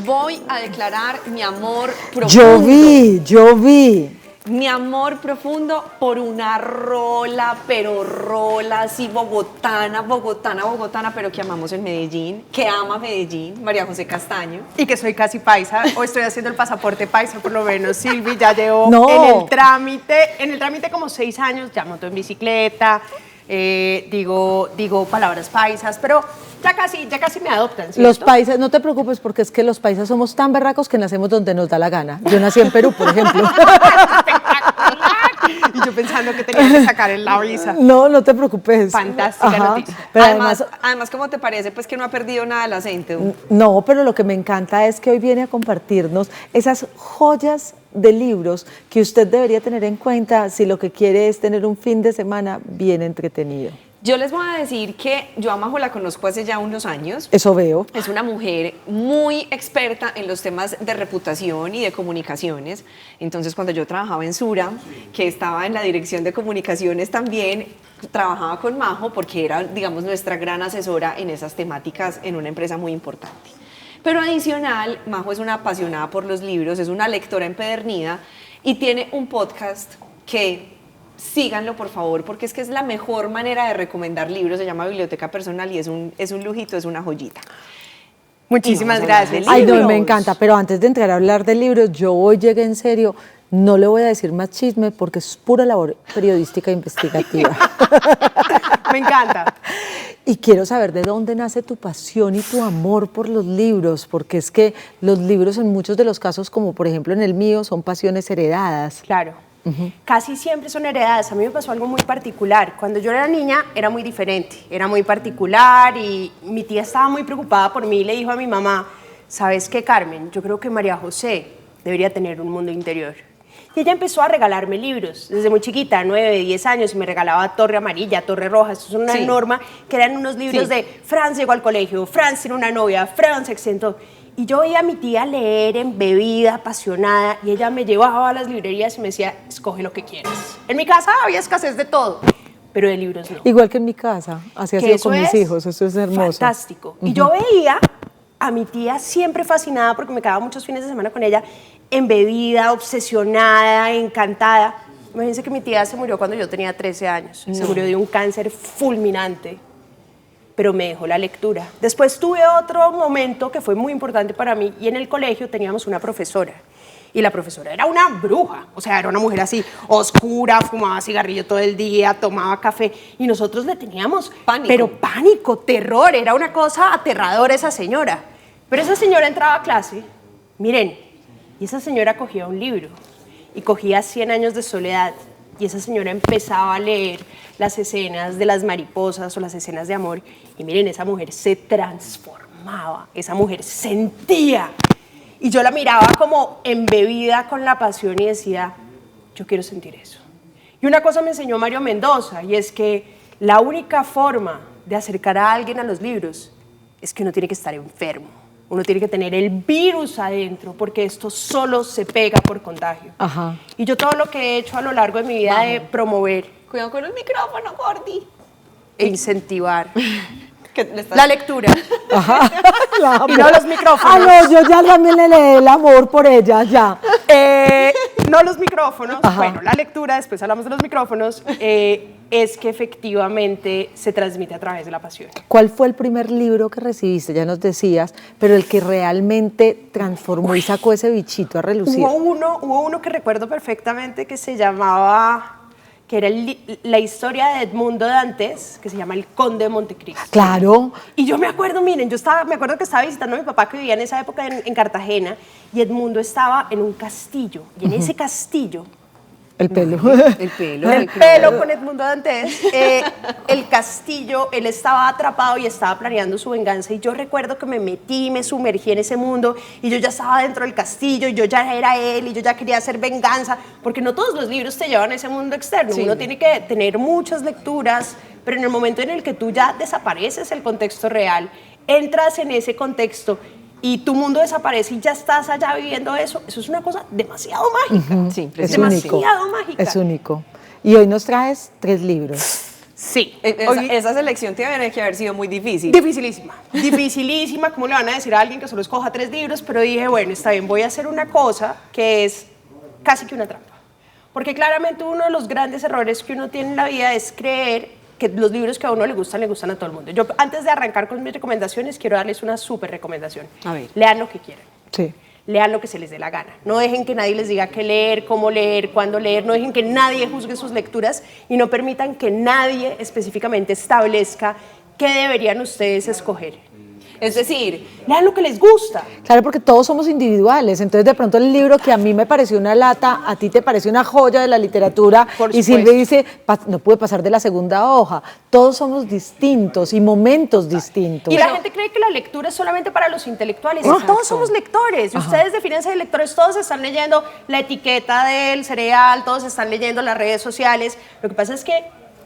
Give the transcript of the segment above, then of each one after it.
Voy a declarar mi amor profundo. Yo vi. Mi amor profundo por una rola, pero rola así bogotana, pero que amamos en Medellín, que ama Medellín, María José Castaño. Y que soy casi paisa, o estoy haciendo el pasaporte paisa por lo menos. Silvi ya llevo No. en el trámite como 6 años, ya monto en bicicleta, digo palabras paisas, pero ya casi me adoptan, ¿cierto? Los paisas, no te preocupes porque es que los paisas somos tan berracos que nacemos donde nos da la gana. Yo nací en Perú, por ejemplo. Y yo pensando que tenía que sacar en la visa. No te preocupes. Fantástica noticia. Pero además, ¿cómo te parece? Pues que no ha perdido nada el acento. No, pero lo que me encanta es que hoy viene a compartirnos esas joyas de libros que usted debería tener en cuenta si lo que quiere es tener un fin de semana bien entretenido. Yo les voy a decir que yo a Majo la conozco hace ya unos años. Eso veo. Es una mujer muy experta en los temas de reputación y de comunicaciones. Entonces, cuando yo trabajaba en Sura, que estaba en la dirección de comunicaciones también, trabajaba con Majo porque era, digamos, nuestra gran asesora en esas temáticas en una empresa muy importante. Pero adicional, Majo es una apasionada por los libros, es una lectora empedernida y tiene un podcast que... síganlo, por favor, porque es que es la mejor manera de recomendar libros. Se llama Biblioteca Personal y es un lujito, es una joyita. Muchísimas gracias. Ay, no, me encanta, pero antes de entrar a hablar de libros, yo hoy llegué en serio, no le voy a decir más chisme porque es pura labor periodística e investigativa. Me encanta. Y quiero saber de dónde nace tu pasión y tu amor por los libros, porque es que los libros en muchos de los casos, como por ejemplo en el mío, son pasiones heredadas. Claro. Casi siempre son heredadas. A mí me pasó algo muy particular. Cuando yo era niña era muy diferente, era muy particular y mi tía estaba muy preocupada por mí y le dijo a mi mamá, ¿sabes qué, Carmen? Yo creo que María José debería tener un mundo interior. Y ella empezó a regalarme libros desde muy chiquita, 9, 10 años, y me regalaba Torre Amarilla, Torre Roja. Esto es una norma que eran unos libros de Franz llegó al colegio, Franz tiene una novia, Franz se exentó. Y yo veía a mi tía leer embebida, apasionada, y ella me llevaba a las librerías y me decía, escoge lo que quieras. En mi casa había escasez de todo, pero de libros no. Igual que en mi casa, así ha sido con mis hijos, eso es hermoso. Fantástico. Y yo veía a mi tía siempre fascinada, porque me quedaba muchos fines de semana con ella, embebida, obsesionada, encantada. Imagínense que mi tía se murió cuando yo tenía 13 años. Se murió de un cáncer fulminante. Pero me dejó la lectura. Después tuve otro momento que fue muy importante para mí y en el colegio teníamos una profesora y la profesora era una bruja, o sea, era una mujer así oscura, fumaba cigarrillo todo el día, tomaba café y nosotros le teníamos pánico. Pero pánico, terror, era una cosa aterradora esa señora. Pero esa señora entraba a clase, miren, y esa señora cogía un libro y cogía 100 años de soledad. Y esa señora empezaba a leer las escenas de las mariposas o las escenas de amor. Y miren, esa mujer se transformaba, esa mujer sentía. Y yo la miraba como embebida con la pasión y decía, yo quiero sentir eso. Y una cosa me enseñó Mario Mendoza, y es que la única forma de acercar a alguien a los libros es que uno tiene que estar enfermo. Uno tiene que tener el virus adentro, porque esto solo se pega por contagio. Ajá. Y yo todo lo que he hecho a lo largo de mi vida de promover... Cuidado con el micrófono, Gordi. E incentivar La la lectura. Ajá. Y no los micrófonos. Ah, no, yo ya también le leí el amor por ella, ya. No los micrófonos. Ajá. Bueno, la lectura, después hablamos de los micrófonos, es que efectivamente se transmite a través de la pasión. ¿Cuál fue el primer libro que recibiste? Ya nos decías, pero el que realmente transformó y sacó ese bichito a relucir. Hubo uno que recuerdo perfectamente que se llamaba... que era la historia de Edmundo Dantes, que se llama El Conde de Montecristo. Claro. Y yo me acuerdo, miren, me acuerdo que estaba visitando a mi papá que vivía en esa época en Cartagena, y Edmundo estaba en un castillo, y en ese castillo... El pelo. El pelo. El pelo con Edmundo Dantes, el castillo, él estaba atrapado y estaba planeando su venganza, y yo recuerdo que me metí, me sumergí en ese mundo, y yo ya estaba dentro del castillo, y yo ya era él, y yo ya quería hacer venganza, porque no todos los libros te llevan a ese mundo externo, uno tiene que tener muchas lecturas, pero en el momento en el que tú ya desapareces el contexto real, entras en ese contexto, y tu mundo desaparece y ya estás allá viviendo eso, eso es una cosa demasiado mágica. Sí, es demasiado único. mágica. Es único. Y hoy nos traes 3 libros. Sí. Esa selección tiene que haber sido muy difícil. Dificilísima, dificilísima. ¿Cómo le van a decir a alguien que solo escoja 3 libros? Pero dije, bueno, está bien, voy a hacer una cosa que es casi que una trampa. Porque claramente uno de los grandes errores que uno tiene en la vida es creer que los libros que a uno le gustan a todo el mundo. Yo, antes de arrancar con mis recomendaciones, quiero darles una súper recomendación. A ver. Lean lo que quieran. Sí. Lean lo que se les dé la gana. No dejen que nadie les diga qué leer, cómo leer, cuándo leer. No dejen que nadie juzgue sus lecturas y no permitan que nadie específicamente establezca qué deberían ustedes escoger. Es decir, Lean lo que les gusta. Claro, porque todos somos individuales, entonces de pronto el libro que a mí me pareció una lata, a ti te pareció una joya de la literatura, Por y supuesto. Silvia dice, no puede pasar de la segunda hoja. Todos somos distintos y momentos distintos. Y la gente cree que la lectura es solamente para los intelectuales. Exacto. Todos somos lectores. Y ustedes defínense de lectores. Todos están leyendo la etiqueta del cereal, todos están leyendo las redes sociales. Lo que pasa es que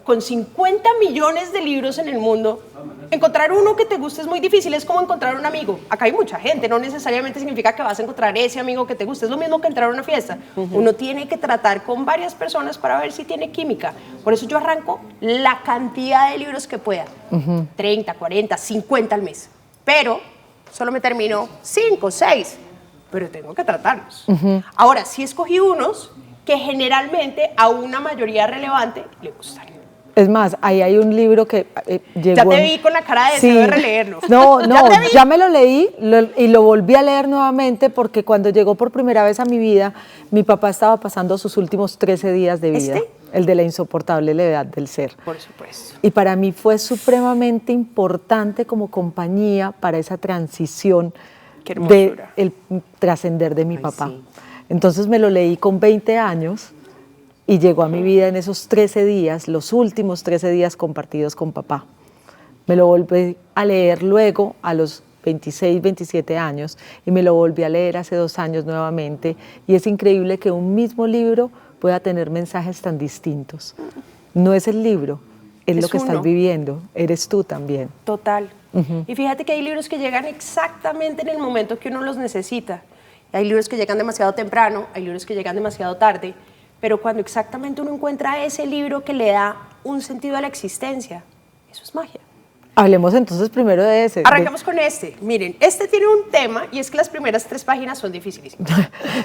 con 50 millones de libros en el mundo, encontrar uno que te guste es muy difícil. Es como encontrar un amigo. Acá hay mucha gente. No necesariamente significa que vas a encontrar ese amigo que te guste. Es lo mismo que entrar a una fiesta. Uno tiene que tratar con varias personas para ver si tiene química. Por eso yo arranco la cantidad de libros que pueda. 30, 40, 50 al mes. Pero solo me termino 5, 6. Pero tengo que tratarlos. Ahora, sí escogí unos que generalmente a una mayoría relevante le gustan. Es más, ahí hay un libro que llegó... Ya te vi con la cara de deseo de releerlo. No, Ya te vi. ya me lo leí y lo volví a leer nuevamente porque cuando llegó por primera vez a mi vida, mi papá estaba pasando sus últimos 13 días de vida. ¿Este? El de la insoportable levedad del ser. Por supuesto. Y para mí fue supremamente importante como compañía para esa transición Qué hermosura. de el trascender de mi papá. sí. Entonces me lo leí con 20 años y llegó a mi vida en esos 13 días, los últimos 13 días compartidos con papá. Me lo volví a leer luego a los 26, 27 años y me lo volví a leer hace 2 años nuevamente y es increíble que un mismo libro pueda tener mensajes tan distintos. No es el libro, es lo que uno. estás viviendo, eres tú también. Total. Y fíjate que hay libros que llegan exactamente en el momento que uno los necesita. Hay libros que llegan demasiado temprano, hay libros que llegan demasiado tarde, pero cuando exactamente uno encuentra ese libro que le da un sentido a la existencia, eso es magia. Hablemos entonces primero de ese. Arrancamos con este. Miren, este tiene un tema y es que las primeras 3 páginas son dificilísimas.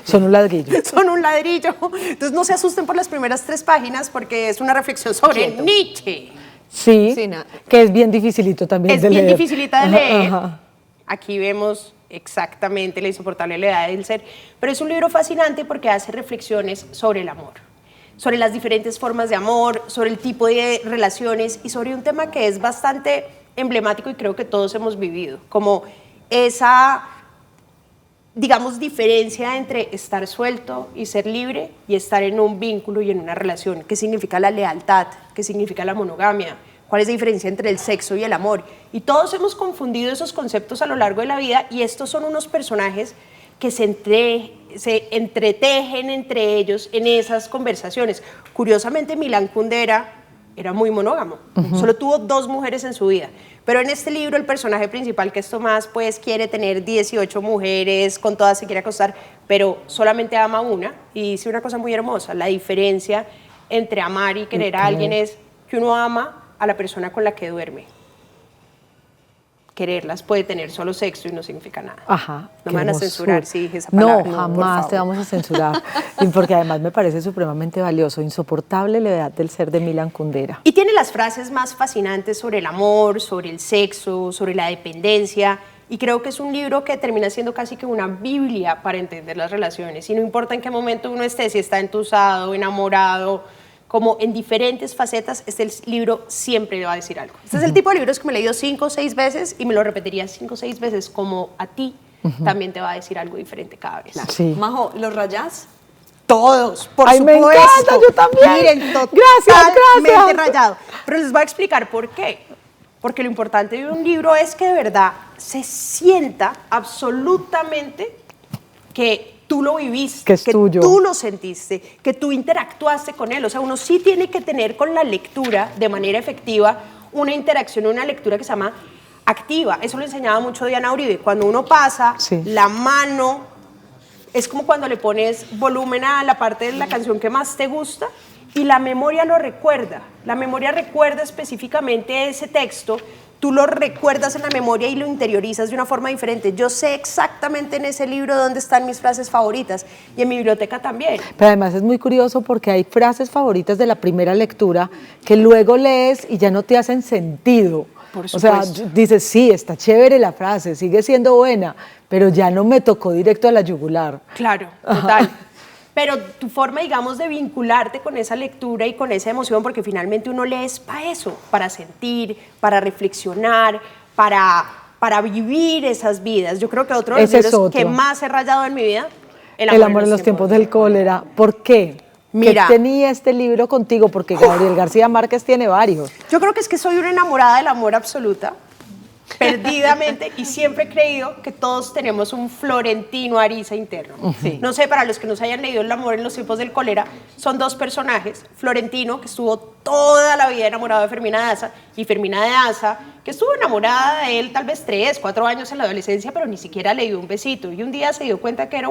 Son un ladrillo. Son un ladrillo. Entonces no se asusten por las primeras 3 páginas porque es una reflexión sobre Quieto. Nietzsche. Sí, Sí, no. que es bien dificilito también Es de bien leer. dificilita de leer. Ajá. Aquí vemos exactamente la insoportable levedad del ser. Pero es un libro fascinante porque hace reflexiones sobre el amor, sobre las diferentes formas de amor, sobre el tipo de relaciones y sobre un tema que es bastante emblemático y creo que todos hemos vivido, como esa, digamos, diferencia entre estar suelto y ser libre y estar en un vínculo y en una relación. ¿Qué significa la lealtad? ¿Qué significa la monogamia? ¿Cuál es la diferencia entre el sexo y el amor? Y todos hemos confundido esos conceptos a lo largo de la vida y estos son unos personajes que se entretejen entre ellos en esas conversaciones. Curiosamente, Milan Kundera era muy monógamo, solo tuvo 2 mujeres en su vida. Pero en este libro el personaje principal, que es Tomás, pues quiere tener 18 mujeres, con todas se quiere acostar, pero solamente ama una. Y dice una cosa muy hermosa, la diferencia entre amar y querer a alguien es que uno ama a la persona con la que duerme. Quererlas puede tener solo sexo y no significa nada. Ajá. No qué me van a hermosura. censurar si dije esa palabra. No, por jamás te favor. vamos a censurar. Y porque además me parece supremamente valioso. Insoportable levedad del ser de Milan Kundera. Y tiene las frases más fascinantes sobre el amor, sobre el sexo, sobre la dependencia. Y creo que es un libro que termina siendo casi que una biblia para entender las relaciones. Y no importa en qué momento uno esté, si está entusado, enamorado, como en diferentes facetas, este libro siempre le va a decir algo. Este es el tipo de libros que me he leído 5 o 6 veces y me lo repetiría 5 o 6 veces, como a ti también te va a decir algo diferente cada vez. Sí. Majo, ¿los rayás? Todos, por Ay, supuesto. me encanta, yo también. Miren, Gracias. totalmente rayado. Pero les voy a explicar por qué. Porque lo importante de un libro es que de verdad se sienta absolutamente que tú lo viviste, Que es tuyo. tú lo sentiste, que tú interactuaste con él. O sea, uno sí tiene que tener con la lectura de manera efectiva una interacción, una lectura que se llama activa. Eso lo enseñaba mucho Diana Uribe. Cuando uno pasa Sí. la mano, es como cuando le pones volumen a la parte de la canción que más te gusta y la memoria lo recuerda. La memoria recuerda específicamente ese texto, tú lo recuerdas en la memoria y lo interiorizas de una forma diferente. Yo sé exactamente en ese libro dónde están mis frases favoritas y en mi biblioteca también. Pero además es muy curioso porque hay frases favoritas de la primera lectura que luego lees y ya no te hacen sentido. Por o sea, supuesto. dices, sí, está chévere la frase, sigue siendo buena, pero ya no me tocó directo a la yugular. Claro, total. Pero tu forma, digamos, de vincularte con esa lectura y con esa emoción, porque finalmente uno lee es para eso, para sentir, para reflexionar, para vivir esas vidas. Yo creo que otro de los Ese es libros otro. que más he rayado en mi vida, El amor en los tiempos del cólera. ¿Por qué? Mira. ¿Qué tenía este libro contigo? Porque Gabriel García Márquez tiene varios. Yo creo que es que soy una enamorada del amor absoluta, perdidamente, y siempre he creído que todos tenemos un Florentino Ariza interno. Sí. No sé, para los que nos hayan leído El amor en los tiempos del cólera, son dos personajes, Florentino, que estuvo toda la vida enamorado de Fermina Daza, y Fermina Daza, que estuvo enamorada de él tal vez 3, 4 años en la adolescencia, pero ni siquiera le dio un besito, y un día se dio cuenta que era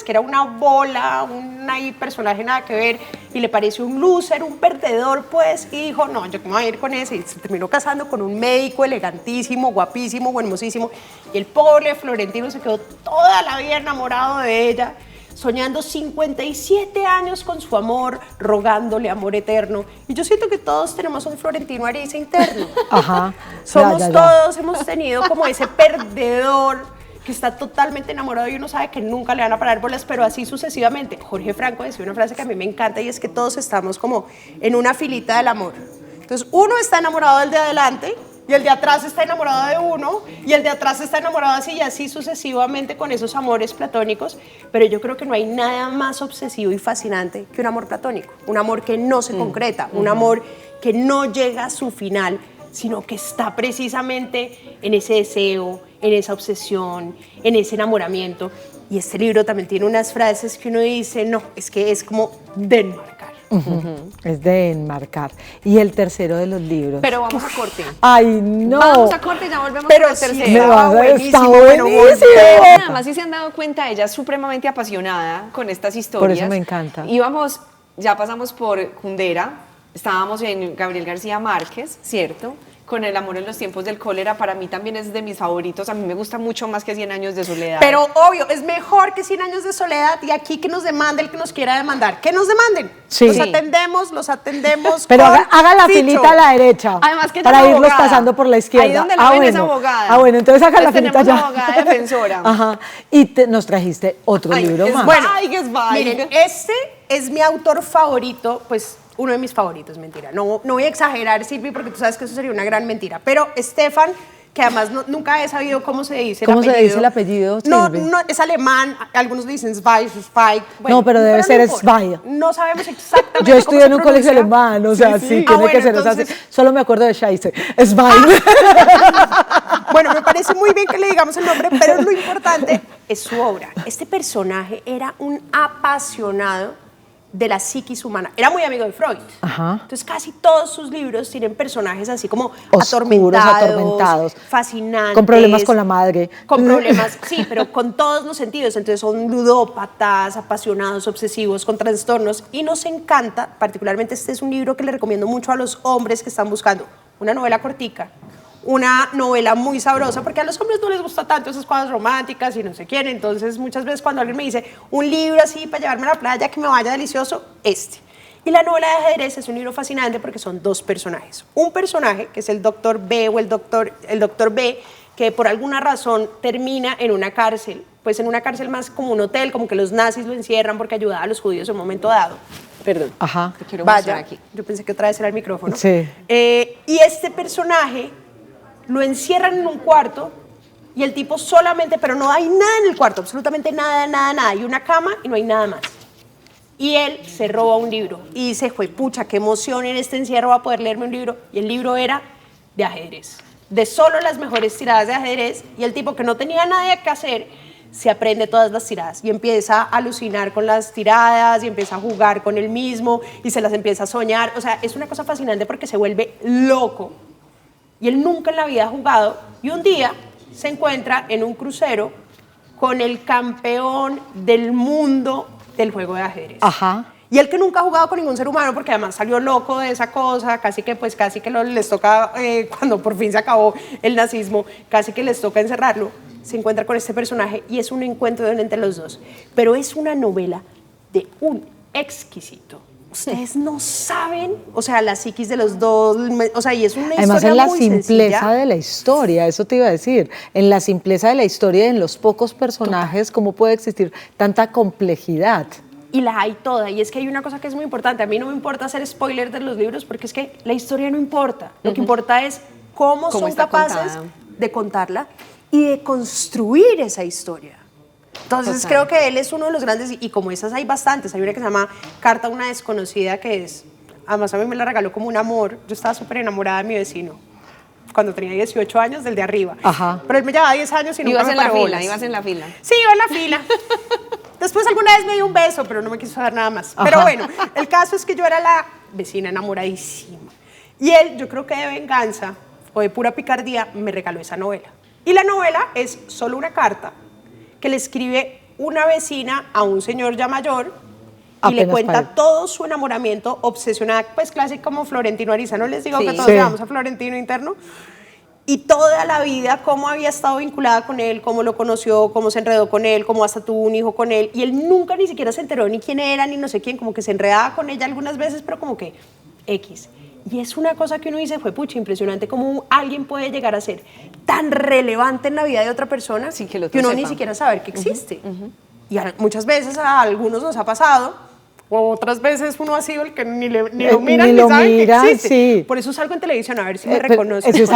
que era una bola, un ahí personaje nada que ver, y le pareció un loser, un perdedor, pues, y dijo, no, yo cómo voy a ir con ese, y se terminó casando con un médico elegantísimo, guapísimo, hermosísimo, y el pobre Florentino se quedó toda la vida enamorado de ella, soñando 57 años con su amor, rogándole amor eterno. Y yo siento que todos tenemos un Florentino Ariza interno. Ajá. Somos Ya. todos, hemos tenido como ese perdedor que está totalmente enamorado y uno sabe que nunca le van a parar bolas, pero así sucesivamente. Jorge Franco decía una frase que a mí me encanta y es que todos estamos como en una filita del amor. Entonces uno está enamorado del de adelante y el de atrás está enamorado de uno, y el de atrás está enamorado así y así sucesivamente con esos amores platónicos, pero yo creo que no hay nada más obsesivo y fascinante que un amor platónico, un amor que no se concreta, un amor que no llega a su final, sino que está precisamente en ese deseo, en esa obsesión, en ese enamoramiento. Y este libro también tiene unas frases que uno dice, no, es que es como de enmarcar. Es de enmarcar. Y el tercero de los libros. Pero vamos a corte. ¡Ay, no! Vamos a corte y ya volvemos Pero con el sí, tercero. Me vas a ver, está buenísimo, bueno, buenísimo. Nada más, si se han dado cuenta, ella es supremamente apasionada con estas historias. Por eso me encanta. Íbamos, ya pasamos por Kundera, estábamos en Gabriel García Márquez, ¿cierto? Con El amor en los tiempos del cólera, para mí también es de mis favoritos. A mí me gusta mucho más que 100 años de soledad. Pero obvio, es mejor que 100 años de soledad y aquí que nos demande el que nos quiera demandar. Que nos demanden. Sí. Los atendemos. Pero con haga la ficho. filita a la derecha. Además que ella para es irlos abogada. pasando por la izquierda. Ahí donde la ven es abogada. Ah, bueno, entonces haga la Entonces filita tenemos ya. abogada defensora. Ajá. Y nos trajiste otro Ay, libro es más. bueno. Ay, que es vaina. Miren, este es mi autor favorito, pues uno de mis favoritos, mentira. No voy a exagerar, Silvi, porque tú sabes que eso sería una gran mentira. Pero Stefan, que además nunca he sabido cómo se dice el ¿Cómo apellido. se dice el apellido, No, Silvi? no, es alemán, algunos dicen Zweig, No, pero debe ser importa. Zweig. No sabemos exactamente Yo cómo estudié se en un colegio pronuncia. alemán, o sea, sí, tiene bueno, que ser. O sea, entonces- solo me acuerdo de Scheisse. Zweig. Bueno, me parece muy bien que le digamos el nombre, pero lo importante es su obra. Este personaje era un apasionado de la psiquis humana. Era muy amigo de Freud. Ajá. Entonces casi todos sus libros tienen personajes así como Oscuros, atormentados, fascinantes. con problemas con la madre. Con problemas, sí, pero con todos los sentidos. Entonces son ludópatas, apasionados, obsesivos, con trastornos. Y nos encanta, particularmente este es un libro que le recomiendo mucho a los hombres que están buscando una novela cortica, una novela muy sabrosa, porque a los hombres no les gusta tanto esas cosas románticas y no sé quién. Entonces, muchas veces cuando alguien me dice un libro así para llevarme a la playa que me vaya delicioso, este. Y la novela de ajedrez es un libro fascinante porque son dos personajes. Un personaje, que es el doctor B o el doctor B, que por alguna razón termina en una cárcel, pues en una cárcel más como un hotel, como que los nazis lo encierran porque ayudaba a los judíos en un momento dado. Perdón. Ajá. Te quiero mostrar Vaya, aquí. yo pensé que otra vez era el micrófono. Sí. Y este personaje lo encierran en un cuarto y el tipo solamente, pero no hay nada en el cuarto, absolutamente nada, nada, nada. Hay una cama y no hay nada más. Y él se roba un libro y dice, fue pucha, qué emoción en este encierro va a poder leerme un libro. Y el libro era de ajedrez, de solo las mejores tiradas de ajedrez. Y el tipo que no tenía nada que hacer, se aprende todas las tiradas y empieza a alucinar con las tiradas y empieza a jugar con él mismo y se las empieza a soñar. O sea, es una cosa fascinante porque se vuelve loco. Y él nunca en la vida ha jugado y un día se encuentra en un crucero con el campeón del mundo del juego de ajedrez. Ajá. Y él que nunca ha jugado con ningún ser humano, porque además salió loco de esa cosa, casi que les toca, cuando por fin se acabó el nazismo, casi que les toca encerrarlo, se encuentra con este personaje y es un encuentro entre los dos. Pero es una novela de un exquisito. Ustedes no saben, o sea, la psiquis de los dos, o sea, y es una Además, historia en la muy simpleza sencilla. de la historia, eso te iba a decir, en la simpleza de la historia y en los pocos personajes, ¿cómo puede existir tanta complejidad? Y la hay toda, y es que hay una cosa que es muy importante, a mí no me importa hacer spoiler de los libros porque es que la historia no importa, lo que importa es cómo son está capaces contada. de contarla y de construir esa historia. Entonces Total. creo que él es uno de los grandes, y como esas hay bastantes, hay una que se llama Carta a una desconocida, que es, además a mí me la regaló como un amor, yo estaba súper enamorada de mi vecino, cuando tenía 18 años, del de arriba, Ajá. pero él me llevaba 10 años y nunca Ibas me en la paró fila, bolas. ibas en la fila. Sí, iba en la fila. Después alguna vez me dio un beso, pero no me quiso dar nada más. Pero bueno, el caso es que yo era la vecina enamoradísima. Y él, yo creo que de venganza o de pura picardía, me regaló esa novela. Y la novela es solo una carta que le escribe una vecina a un señor ya mayor y le Apenas cuenta para él. todo su enamoramiento, obsesionada, pues clásico como Florentino Ariza. No les digo que Sí. todos Sí. llevamos a Florentino interno. Y toda la vida, cómo había estado vinculada con él, cómo lo conoció, cómo se enredó con él, cómo hasta tuvo un hijo con él. Y él nunca ni siquiera se enteró ni quién era, ni no sé quién, como que se enredaba con ella algunas veces, pero como que X. Y es una cosa que uno dice, fue pucha, impresionante cómo alguien puede llegar a ser tan relevante en la vida de otra persona Sin que el otro uno sepa. ni siquiera saber que existe. Y muchas veces a algunos nos ha pasado, o otras veces uno ha sido el que ni lo miran, ni ni lo saben miran, que existe. sí. Por eso salgo en televisión, a ver si me Pero reconocen. eso es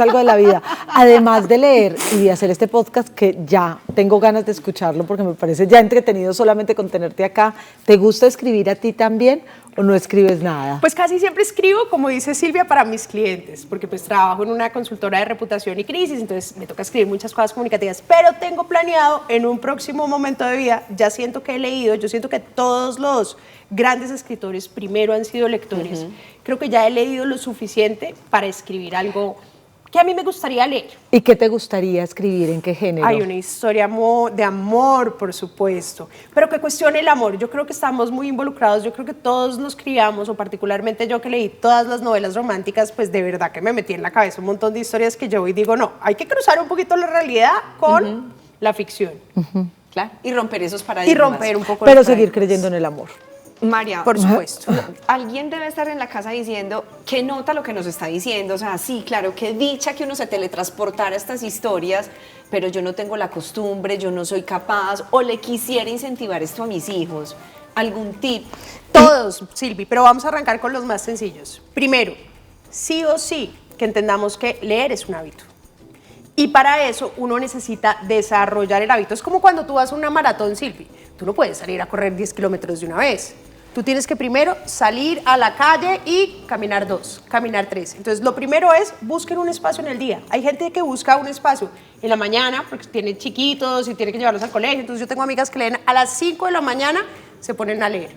algo de la vida. Además de leer y de hacer este podcast, que ya tengo ganas de escucharlo porque me parece ya entretenido solamente con tenerte acá, ¿te gusta escribir a ti también o no escribes nada? Pues casi siempre escribo, como dice Silvia, para mis clientes, porque pues trabajo en una consultora de reputación y crisis, entonces me toca escribir muchas cosas comunicativas, pero tengo planeado en un próximo momento de vida, ya siento que he leído, yo siento que todos los grandes escritores primero han sido lectores, creo que ya he leído lo suficiente para escribir algo que a mí me gustaría leer. ¿Y qué te gustaría escribir? ¿En qué género? Hay una historia de amor, por supuesto, pero que cuestione el amor. Yo creo que estamos muy involucrados, yo creo que todos nos criamos, o particularmente yo que leí todas las novelas románticas, pues de verdad que me metí en la cabeza un montón de historias que yo hoy digo, no, hay que cruzar un poquito la realidad con la ficción. Claro. Y romper esos paradigmas. Y romper un poco Pero los seguir paradigmas. creyendo en el amor. María, Por supuesto. alguien debe estar en la casa diciendo qué nota lo que nos está diciendo. O sea, sí, claro, qué dicha que uno se teletransportara a estas historias, pero yo no tengo la costumbre, yo no soy capaz, o le quisiera incentivar esto a mis hijos. ¿Algún tip? Todos, Silvi, pero vamos a arrancar con los más sencillos. Primero, sí o sí que entendamos que leer es un hábito. Y para eso uno necesita desarrollar el hábito. Es como cuando tú vas a una maratón, Silvi. Tú no puedes salir a correr 10 kilómetros de una vez. Tú tienes que primero salir a la calle y caminar 2, caminar 3. Entonces, lo primero es busquen un espacio en el día. Hay gente que busca un espacio en la mañana porque tienen chiquitos y tiene que llevarlos al colegio. Entonces, yo tengo amigas que leen a las 5 de la mañana, se ponen a leer.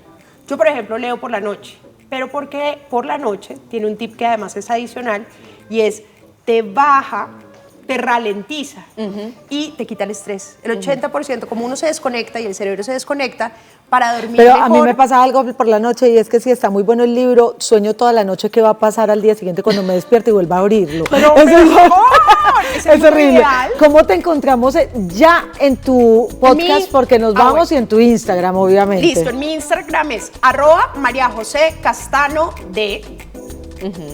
Yo, por ejemplo, leo por la noche. Pero porque por la noche tiene un tip que además es adicional y es te baja, te ralentiza y te quita el estrés. El 80%, como uno se desconecta y el cerebro se desconecta, para dormir Pero mejor. a mí me pasa algo por la noche y es que si está muy bueno el libro, sueño toda la noche qué va a pasar al día siguiente cuando me despierto y vuelva a abrirlo. Pero Eso mejor, ese es es horrible. ideal. ¿Cómo te encontramos ya en tu podcast? Porque nos vamos bueno. y en tu Instagram, obviamente. Listo, en mi Instagram es @MariaJoséCastanoD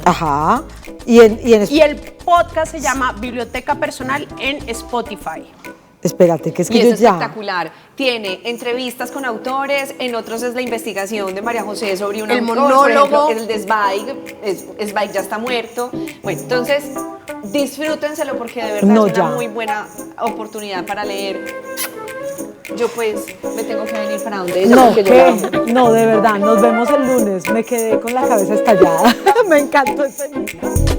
Ajá. Y y el podcast se llama Biblioteca Personal en Spotify. espérate, que es que Y yo es ya... espectacular. Tiene entrevistas con autores, en otros es la investigación de María José sobre un El autor, monólogo. por ejemplo, el de Zweig, Zweig ya está muerto. Bueno, entonces disfrútenselo porque de verdad No, es una ya. muy buena oportunidad para leer. Yo pues me tengo que venir para donde ella No, porque yo la amo. no, de verdad, nos vemos el lunes. Me quedé con la cabeza estallada. Me encantó este libro.